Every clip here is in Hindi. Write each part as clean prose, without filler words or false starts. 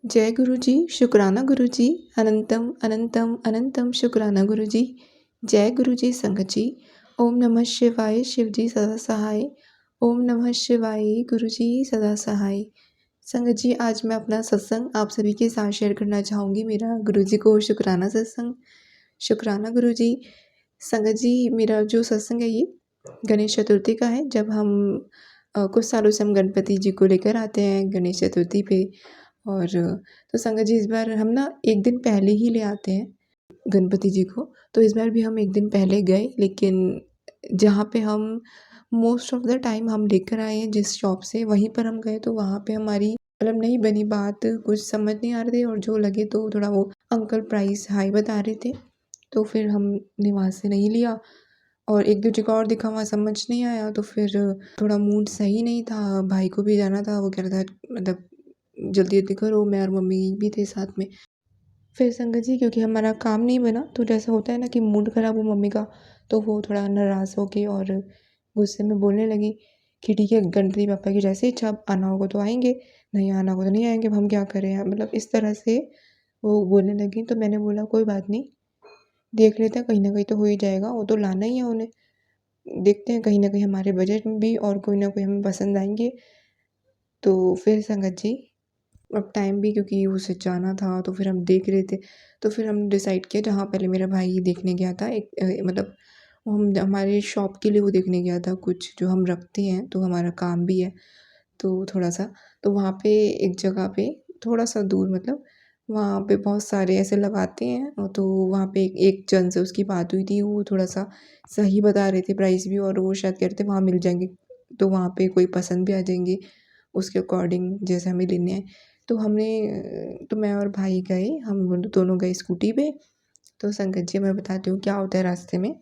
जय गुरु जी, शुक्राना गुरु जी, अनंतम अनंतम अनंतम शुक्राना गुरु जी। जय गुरु जी संगत जी। ओम नमः शिवाय, शिव जी सदा सहाय। ओम नमः शिवाय, गुरु जी सदा सहाय। संगत जी, आज मैं अपना सत्संग आप सभी के साथ शेयर करना चाहूँगी। मेरा गुरु जी को शुक्राना सत्संग। शुक्राना गुरु जी। संगत जी, मेरा जो सत्संग है ये गणेश चतुर्थी का है। जब हम कुछ सालों से हम गणपति जी को लेकर आते हैं गणेश चतुर्थी पे। और तो संगत जी, इस बार हम ना 1 दिन पहले ही ले आते हैं गणपति जी को। तो इस बार भी हम 1 दिन पहले गए, लेकिन जहाँ पे हम मोस्ट ऑफ द टाइम हम लेकर आए हैं जिस शॉप से, वहीं पर हम गए तो वहाँ पे हमारी मतलब नहीं बनी बात, कुछ समझ नहीं आ रहे थे और जो लगे तो थोड़ा वो अंकल प्राइस हाई बता रहे थे। तो फिर हमने वहाँ से नहीं लिया और एक दो जगह और देखा, वहाँ समझ नहीं आया। तो फिर थोड़ा मूड सही नहीं था, भाई को भी जाना था, वो कह रहा था मतलब जल्दी-जल्दी करो, मैं और मम्मी भी थे साथ में। फिर संगत जी, क्योंकि हमारा काम नहीं बना तो जैसा होता है ना कि मूड ख़राब हो मम्मी का, तो वो थोड़ा नाराज़ हो के और गुस्से में बोलने लगी कि ठीक है, गणपति बप्पा की जैसे इच्छा, अब आना होगा तो आएँगे, नहीं आना होगा तो नहीं आएँगे, अब हम क्या करें यार, मतलब इस तरह से वो बोलने लगी। तो मैंने बोला कोई बात नहीं, देख लेते हैं, कहीं न कहीं तो हो ही जाएगा, वो तो लाना ही है उन्हें। देखते हैं, कहीं न कहीं हमारे बजट में भी और कोई ना कोई हमें पसंद आएँगे। तो फिर संगत जी, अब टाइम भी क्योंकि उसे जाना था तो फिर हम देख रहे थे। तो फिर हमने डिसाइड किया, जहाँ पहले मेरा भाई देखने गया था एक मतलब हम हमारे शॉप के लिए वो देखने गया था कुछ जो हम रखते हैं, तो हमारा काम भी है तो थोड़ा-सा। तो वहाँ पे एक जगह पे थोड़ा-सा दूर, मतलब वहाँ पे बहुत सारे ऐसे लगाते हैं तो वहाँ पे एक एक जन से उसकी बात हुई थी, वो थोड़ा-सा सही बता रहे थे प्राइस भी, और वो शायद कह रहे थे वहाँ मिल जाएँगे, तो वहाँ पे कोई पसंद भी आ जाएँगे उसके अकॉर्डिंग जैसे हमें लेने हैं। तो तो मैं और भाई गए, हम दोनों गए स्कूटी पे। तो संगत जी, मैं बताती हूँ क्या होता है रास्ते में।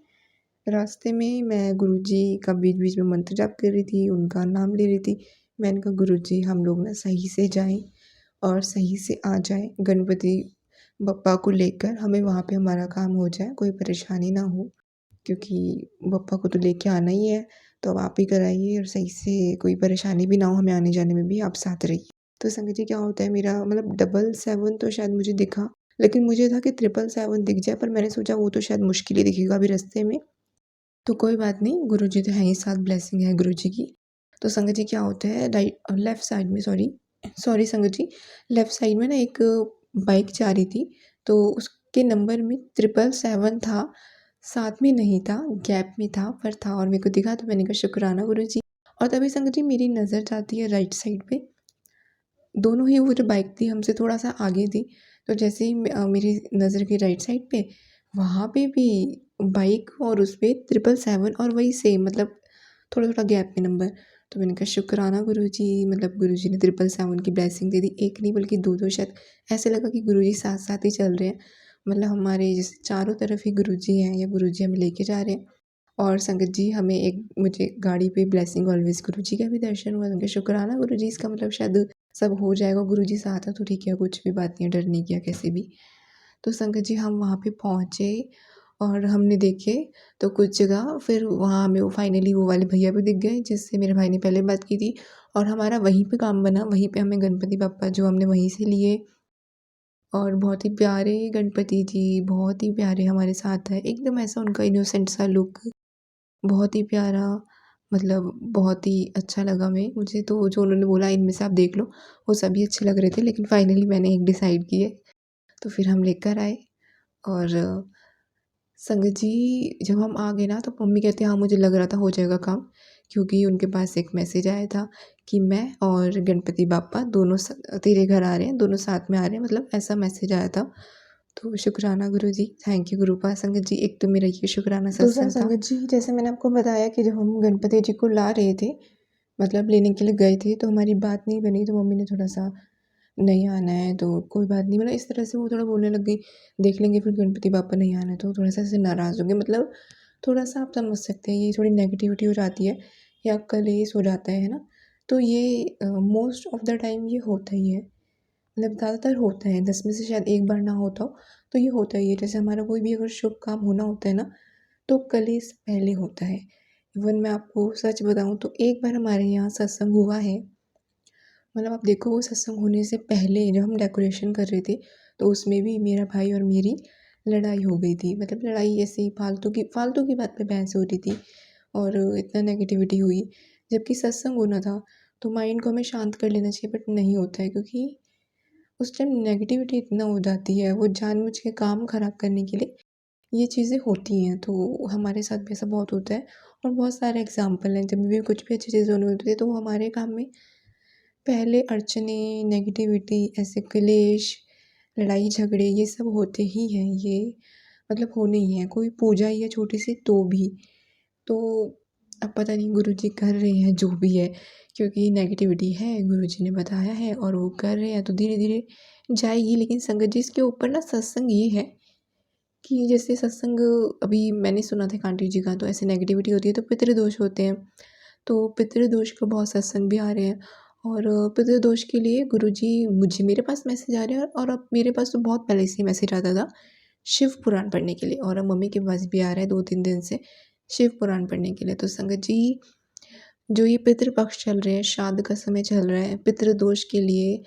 रास्ते में मैं गुरुजी का बीच-बीच में मंत्र जाप कर रही थी, उनका नाम ले रही थी। मैंने कहा गुरुजी, हम लोग ना सही से जाएँ और सही से आ जाएँ, गणपति बप्पा को लेकर हमें वहाँ पे हमारा काम हो जाए, कोई परेशानी ना हो, क्योंकि बप्पा को तो लेके आना ही है। तो अब आप ही कराइए और सही से कोई परेशानी भी ना हो हमें आने-जाने में भी, आप साथ रहिए। तो संगत जी, क्या होता है, मेरा मतलब 777 तो शायद मुझे दिखा, लेकिन मुझे था कि 777 दिख जाए, पर मैंने सोचा वो तो शायद मुश्किल ही दिखेगा अभी रास्ते में। तो कोई बात नहीं, गुरुजी तो हैं ही साथ, ब्लेसिंग है गुरुजी की। तो संगत जी, क्या होता है, लेफ्ट साइड में, सॉरी सॉरी संगत जी, लेफ्ट साइड में ना एक बाइक जा रही थी, तो उसके नंबर में 777 था, साथ में नहीं था, गैप में था, पर था और मेरे को दिखा, तो मैंने कहा शुक्राना गुरुजी। और तभी संगत जी मेरी नज़र जाती है राइट साइड पे, दोनों ही वो जो बाइक थी हमसे थोड़ा-सा आगे थी। तो जैसे ही मेरी नज़र गई राइट साइड पे, वहाँ पे भी बाइक और उस पे 777 और वही सेम, मतलब थोड़ा-थोड़ा गैप में नंबर। तो मैंने कहा शुक्राना गुरुजी, मतलब गुरुजी ने 777 की ब्लेसिंग दे दी। एक नहीं बल्कि 2-2 शायद, ऐसे लगा कि गुरुजी साथ-साथ ही चल रहे हैं। मतलब हमारे जैसे चारों तरफ ही गुरुजी हैं या गुरुजी हमें लेके जा रहे हैं। और संगत जी, हमें एक मुझे गाड़ी पे ब्लेसिंग ऑलवेज़ गुरुजी का भी दर्शन हुआ। उनका शुक्राना गुरुजी, इसका मतलब शायद सब हो जाएगा, गुरुजी साथ हैं तो ठीक है, कुछ भी बात नहीं है डरने की या कैसे भी। तो संगत जी, हम वहाँ पे पहुँचे और हमने देखे तो कुछ जगह, फिर वहाँ हमें वो फाइनली वो वाले भैया भी दिख गए जिससे मेरे भाई ने पहले बात की थी, और हमारा वहीं पे काम बना, वहीं पे हमें गणपति बप्पा जो हमने वहीं से लिए, और बहुत ही प्यारे गणपति जी, बहुत ही प्यारे हमारे साथ है। एकदम ऐसा उनका इनोसेंट सा लुक, बहुत ही प्यारा, मतलब बहुत ही अच्छा लगा मुझे तो जो उन्होंने बोला इनमें से आप देख लो, वो सभी अच्छे लग रहे थे, लेकिन फाइनली मैंने एक डिसाइड की है, तो फिर हम लेकर आए। और संगत जी, जब हम आ गए ना तो मम्मी कहती हैं हाँ, मुझे लग रहा था हो जाएगा काम, क्योंकि उनके पास एक मैसेज आया था कि मैं और गणपति बाप्पा दोनों तेरे घर आ रहे हैं, दोनों साथ में आ रहे हैं, मतलब ऐसा मैसेज आया था। तो शुक्राना गुरुजी, थैंक यू गुरुपा। संगत जी, एक तो मेरा ये शुक्राना दूसरा सत्संग था। संगत जी, जैसे मैंने आपको बताया कि जब हम गणपति जी को ला रहे थे, मतलब लेने के लिए गए थे, तो हमारी बात नहीं बनी, तो मम्मी ने थोड़ा-सा नहीं आना है तो कोई बात नहीं, मतलब इस तरह से वो थोड़ा बोलने लग गई, देख लेंगे फिर गणपति बाप्पा नहीं आना है, तो थोड़ा-सा ऐसे नाराज़ हो गए, मतलब थोड़ा-सा आप समझ सकते हैं, ये थोड़ी नेगेटिविटी हो जाती है या कलेश हो जाता है ना? तो ये मोस्ट ऑफ द टाइम ये होता ही है। मतलब ज़्यादातर होता है, 10 में से शायद 1 बार ना होता हो, तो ये होता ही है। जैसे हमारा कोई भी अगर शुभ काम होना होता है ना, तो कलेश पहले होता है। इवन मैं आपको सच बताऊँ तो एक बार हमारे यहाँ सत्संग हुआ है, मतलब आप देखो वो सत्संग होने से पहले जब हम डेकोरेशन कर रहे थे, तो उसमें भी मेरा भाई और मेरी लड़ाई हो गई थी। मतलब लड़ाई ऐसे ही फालतू की बात पे बहस हो रही थी और इतना नेगेटिविटी हुई। जबकि सत्संग होना था, तो माइंड को हमें शांत कर लेना चाहिए, बट नहीं होता है क्योंकि उस टाइम नेगेटिविटी इतना हो जाती है, वो जानबूझ के काम ख़राब करने के लिए ये चीज़ें होती हैं। तो हमारे साथ भी ऐसा बहुत होता है और बहुत सारे एग्ज़ाम्पल हैं, जब भी कुछ भी अच्छी चीज़ होनी होती है तो वो हमारे काम में पहले अड़चने, नेगेटिविटी, ऐसे क्लेश, लड़ाई झगड़े ये सब होते ही हैं। ये मतलब होने ही हैं, कोई पूजा ही है छोटी-सी तो भी। तो अब पता नहीं गुरुजी कर रहे हैं जो भी है, क्योंकि नेगेटिविटी है, गुरुजी ने बताया है और वो कर रहे हैं तो धीरे-धीरे जाएगी। लेकिन संगत जी इसके ऊपर ना सत्संग ये है कि जैसे सत्संग अभी मैंने सुना था एक आंटी जी का, तो ऐसे नेगेटिविटी होती है तो पितृदोष होते हैं। तो पितृदोष के बहुत सत्संग भी आ रहे हैं और पितृदोष के लिए गुरुजी मुझे मेरे पास मैसेज आ रहे हैं और अब मेरे पास तो बहुत पहले से ही मैसेज आता था शिव पुराण पढ़ने के लिए और अब मम्मी के पास भी आ रहा है 2-3 दिन से शिव पुराण पढ़ने के लिए। तो संगत जी जो ये पितृपक्ष चल रहे हैं, श्राद्ध का समय चल रहा है, पितृदोष के लिए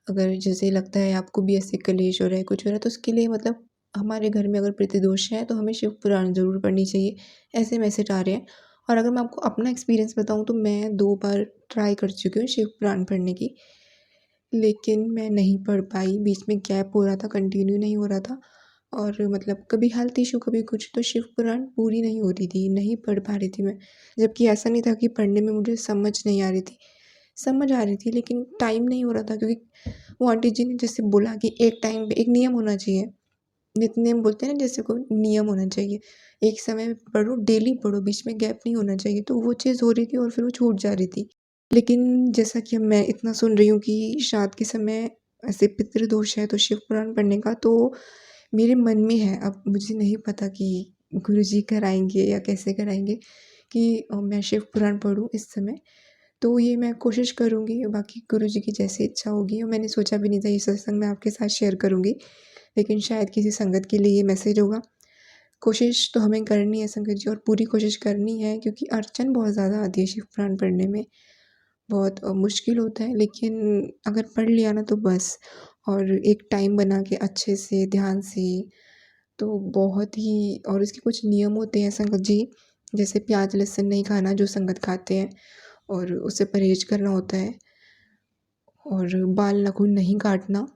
अगर जैसे लगता है आपको भी ऐसे कलेश हो रहा है, कुछ हो रहा है तो उसके लिए मतलब हमारे घर में अगर पितृदोष है तो हमें शिव पुराण ज़रूर पढ़नी चाहिए, ऐसे मैसेज आ रहे हैं। और अगर मैं आपको अपना एक्सपीरियंस बताऊँ तो मैं 2 बार ट्राई कर चुकी हूँ शिव पुराण पढ़ने की, लेकिन मैं नहीं पढ़ पाई, बीच में गैप हो रहा था, कंटिन्यू नहीं हो रहा था और मतलब कभी हेल्थ इश्यू, कभी कुछ, तो शिव पुराण पूरी नहीं हो रही थी, नहीं पढ़ पा रही थी मैं। जबकि ऐसा नहीं था कि पढ़ने में मुझे समझ नहीं आ रही थी, समझ आ रही थी लेकिन टाइम नहीं हो रहा था क्योंकि वो आंटी जी ने जैसे बोला कि एक टाइम पे एक नियम होना चाहिए। नित्यनेम बोलते हैं ना जैसे कोई नियम होना चाहिए, एक समय में पढ़ो, डेली पढ़ो, बीच में गैप नहीं होना चाहिए, तो वो चीज़ हो रही थी और फिर वो छूट जा रही थी। लेकिन जैसा कि अब मैं इतना सुन रही हूँ कि श्राद्ध के समय ऐसे पितृदोष है तो शिव पुराण पढ़ने का तो मेरे मन में है। अब मुझे नहीं पता कि गुरुजी कराएँगे या कैसे कराएँगे कि मैं शिव पुराण पढ़ूँ इस समय। तो ये मैं कोशिश करूँगी, बाकी गुरुजी की जैसी इच्छा होगी और मैंने सोचा भी नहीं था ये सत्संग मैं आपके साथ शेयर करूँगी, लेकिन शायद किसी संगत के लिए ये मैसेज होगा। कोशिश तो हमें करनी है संगत जी और पूरी कोशिश करनी है क्योंकि अड़चन बहुत ज़्यादा आती है शिव पुराण पढ़ने में। बहुत मुश्किल होता है लेकिन अगर पढ़ लिया ना तो बस और एक टाइम बना के अच्छे से ध्यान से तो बहुत ही। और इसके कुछ नियम होते हैं संगत जी, जैसे प्याज लहसुन नहीं खाना जो संगत खाते हैं और उससे परहेज़ करना होता है और बाल नाखून नहीं काटना,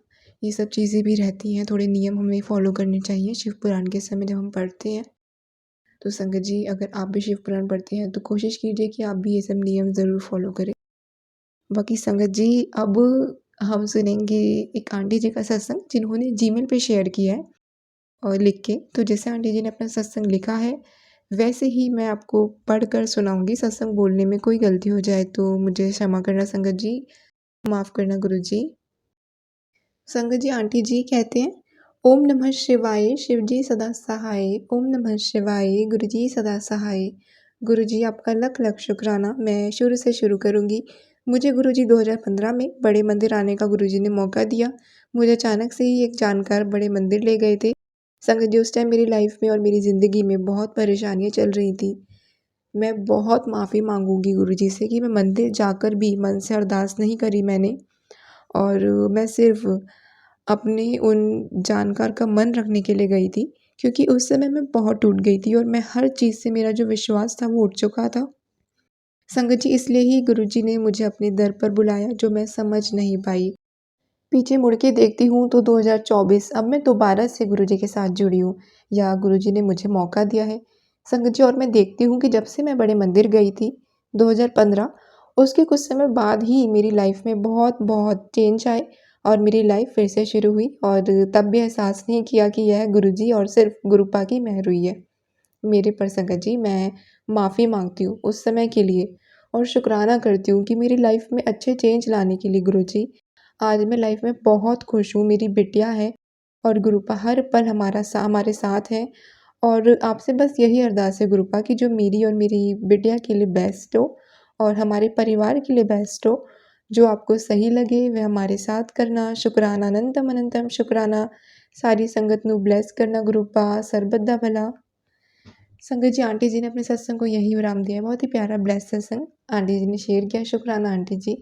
ये सब चीज़ें भी रहती हैं, थोड़े नियम हमें फ़ॉलो करने चाहिए शिव पुराण के समय जब हम पढ़ते हैं। तो संगत जी अगर आप भी शिव पुराण पढ़ते हैं तो कोशिश कीजिए कि आप भी ये सब नियम ज़रूर फ़ॉलो करें। बाकी संगत जी अब हम सुनेंगे एक आंटी जी का सत्संग जिन्होंने जीमेल पे शेयर किया है और लिख के, तो जैसे आंटी जी ने अपना सत्संग लिखा है वैसे ही मैं आपको पढ़कर सुनाऊँगी। सत्संग बोलने में कोई गलती हो जाए तो मुझे क्षमा करना संगत जी, माफ़ करना गुरुजी। संगत जी आंटी जी कहते हैं, ओम नमः शिवाय शिव जी सदा सहाय, ओम नमः शिवाय गुरु जी सदा सहाय। गुरु जी आपका लख लख शुक्राना। मैं शुरू से शुरू करूँगी। मुझे गुरु जी 2015 में बड़े मंदिर आने का गुरु जी ने मौका दिया। मुझे अचानक से ही एक जानकार बड़े मंदिर ले गए थे। संगत जी उस टाइम मेरी लाइफ में और मेरी ज़िंदगी में बहुत परेशानियाँ चल रही थी। मैं बहुत माफ़ी मांगूंगी गुरु जी से कि मैं मंदिर जाकर भी मन से अरदास नहीं करी मैंने और मैं सिर्फ़ अपने उन जानकार का मन रखने के लिए गई थी क्योंकि उस समय मैं बहुत टूट गई थी और मैं हर चीज़ से मेरा जो विश्वास था वो उठ चुका था। संगत जी इसलिए ही गुरुजी ने मुझे अपने दर पर बुलाया जो मैं समझ नहीं पाई। पीछे मुड़ के देखती हूँ तो 2024 अब मैं दोबारा से गुरुजी के साथ जुड़ी हूँ या गुरुजी ने मुझे मौका दिया है। संगत जी और मैं देखती हूँ कि जब से मैं बड़े मंदिर गई थी 2015 उसके कुछ समय बाद ही मेरी लाइफ में बहुत चेंज आए और मेरी लाइफ फिर से शुरू हुई और तब भी एहसास नहीं किया कि यह गुरुजी और सिर्फ गुरुपा की मेहर हुई है मेरे पर। संगत जी मैं माफ़ी मांगती हूँ उस समय के लिए और शुक्राना करती हूँ कि मेरी लाइफ में अच्छे चेंज लाने के लिए गुरुजी। आज मैं लाइफ में बहुत खुश हूँ, मेरी बिटिया है और गुरुपा हर पल हमारे साथ है और आपसे बस यही अरदास है गुरुपा कि जो मेरी और मेरी बिटिया के लिए बेस्ट हो और हमारे परिवार के लिए बेस्ट हो, जो आपको सही लगे वह हमारे साथ करना। शुक्राना अनंतम अनंतम शुक्राना। सारी संगत नू ब्लेस करना गुरुपा, सर्बत दा भला। संगत जी आंटी जी ने अपने सत्संग को यहीं विराम दिया है। बहुत ही प्यारा ब्लेस सत्संग आंटी जी ने शेयर किया। शुक्राना आंटी जी।